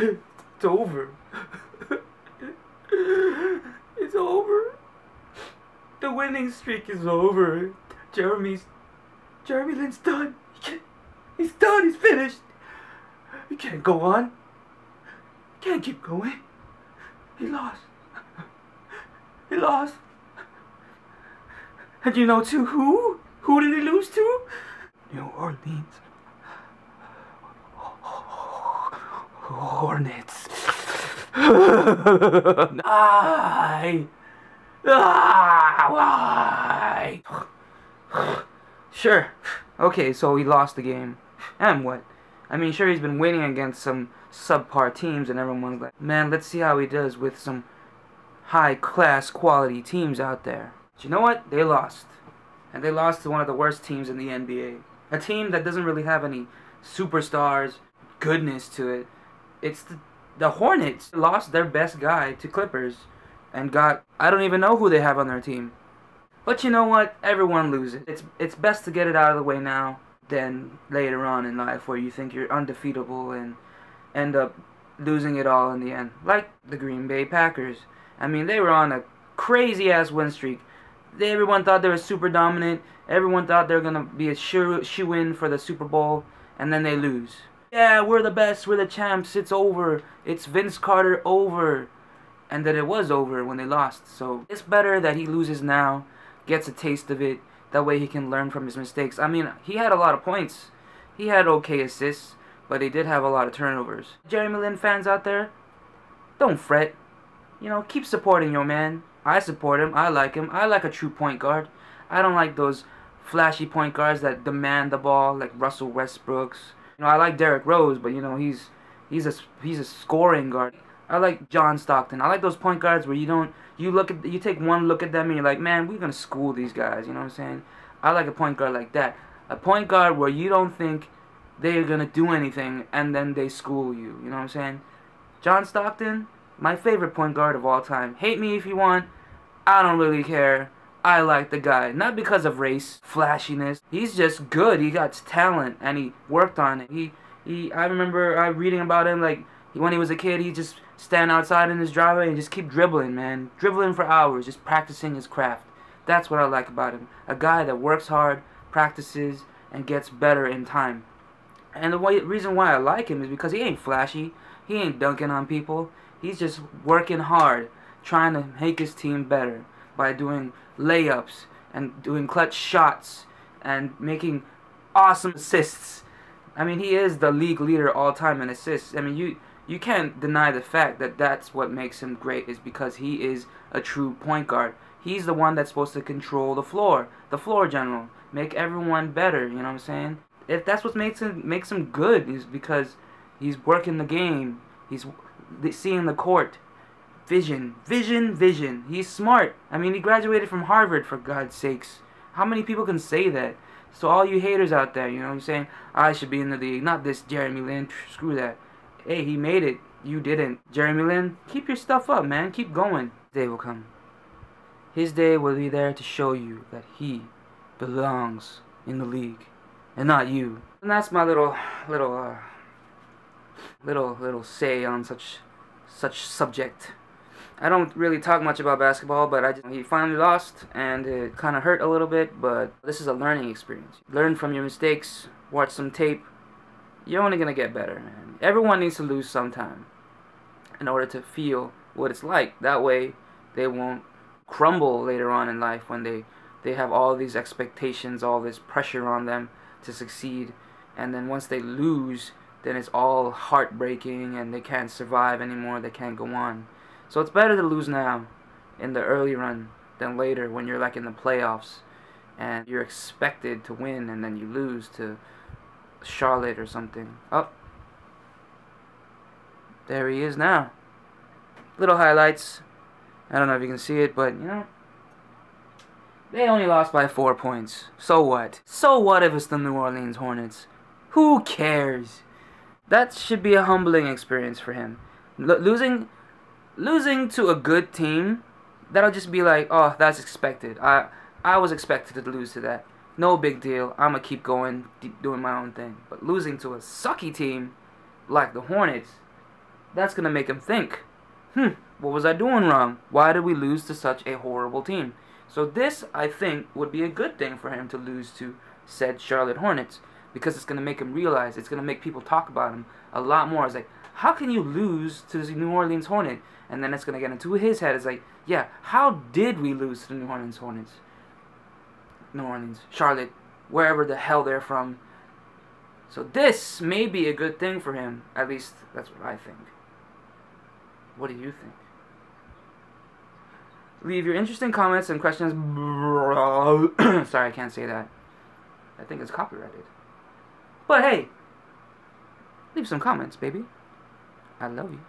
It's over. It's over. The winning streak is over. Jeremy Lin's done. He's done. He's finished. He can't go on. He can't keep going. He lost. He lost. And you know too who? Who did he lose to? New Orleans Hornets. Why? Why? Sure. Okay, so he lost the game. And what? I mean, sure, he's been winning against some subpar teams, and everyone's like, man, let's see how he does with some high-class quality teams out there. But you know what? They lost. And they lost to one of the worst teams in the NBA. A team that doesn't really have any superstars, goodness to it. It's the Hornets. Lost their best guy to Clippers and got, I don't even know who they have on their team. But you know what? Everyone loses. It's best to get it out of the way now than later on in life where you think you're undefeatable and end up losing it all in the end. Like the Green Bay Packers. I mean, they were on a crazy-ass win streak. Everyone thought they were super dominant. Everyone thought they were going to be a shoe-in for the Super Bowl. And then they lose. Yeah, we're the best. We're the champs. It's over. It's Vince Carter over. And then it was over when they lost. So it's better that he loses now. Gets a taste of it. That way he can learn from his mistakes. I mean, he had a lot of points. He had okay assists. But he did have a lot of turnovers. Jeremy Lin fans out there, don't fret. You know, keep supporting your man. I support him. I like him. I like a true point guard. I don't like those flashy point guards that demand the ball like Russell Westbrook's. You know, I like Derrick Rose, but you know, he's a scoring guard. I like John Stockton. I like those point guards where you take one look at them and you're like, man, we're gonna school these guys. You know what I'm saying? I like a point guard like that. A point guard where you don't think they're gonna do anything and then they school you. You know what I'm saying? John Stockton, my favorite point guard of all time. Hate me if you want. I don't really care. I like the guy. Not because of race, flashiness. He's just good. He got talent and he worked on it. I remember reading about him, like when he was a kid, he'd just stand outside in his driveway and just keep dribbling, man. Dribbling for hours, just practicing his craft. That's what I like about him. A guy that works hard, practices, and gets better in time. And the reason why I like him is because he ain't flashy. He ain't dunking on people. He's just working hard, trying to make his team better by doing layups and doing clutch shots and making awesome assists. I mean, he is the league leader all time in assists. I mean, you can't deny the fact that that's what makes him great, is because he is a true point guard. He's the one that's supposed to control the floor general, make everyone better, you know what I'm saying? If that's what makes him good, is because he's working the game, he's seeing the court. Vision. He's smart. I mean, he graduated from Harvard, for God's sakes. How many people can say that? So all you haters out there, you know what I'm saying? I should be in the league. Not this Jeremy Lin. Screw that. Hey, he made it. You didn't. Jeremy Lin, keep your stuff up, man. Keep going. His day will come. His day will be there to show you that he belongs in the league. And not you. And that's my little say on such subject. I don't really talk much about basketball, but he finally lost, and it kind of hurt a little bit, but this is a learning experience. Learn from your mistakes, watch some tape. You're only going to get better, man. Everyone needs to lose sometime in order to feel what it's like. That way, they won't crumble later on in life when they have all these expectations, all this pressure on them to succeed, and then once they lose, then it's all heartbreaking and they can't survive anymore, they can't go on. So it's better to lose now in the early run than later when you're like in the playoffs and you're expected to win and then you lose to Charlotte or something. Oh, there he is now. Little highlights. I don't know if you can see it, but you know, they only lost by 4 points. So what? So what if it's the New Orleans Hornets? Who cares? That should be a humbling experience for him. Losing to a good team, that'll just be like, oh, that's expected. I was expected to lose to that. No big deal. I'm going to keep going, doing my own thing. But losing to a sucky team like the Hornets, That's going to make him think, what was I doing wrong? Why did we lose to such a horrible team? So this, I think, would be a good thing for him to lose to said Charlotte Hornets, because it's going to make him realize, it's going to make people talk about him a lot more. It's like, how can you lose to the New Orleans Hornet? And then it's going to get into his head. It's like, yeah, how did we lose to the New Orleans Hornets? New Orleans, Charlotte, wherever the hell they're from. So this may be a good thing for him. At least, that's what I think. What do you think? Leave your interesting comments and questions. Sorry, I can't say that. I think it's copyrighted. But hey, leave some comments, baby. I love you.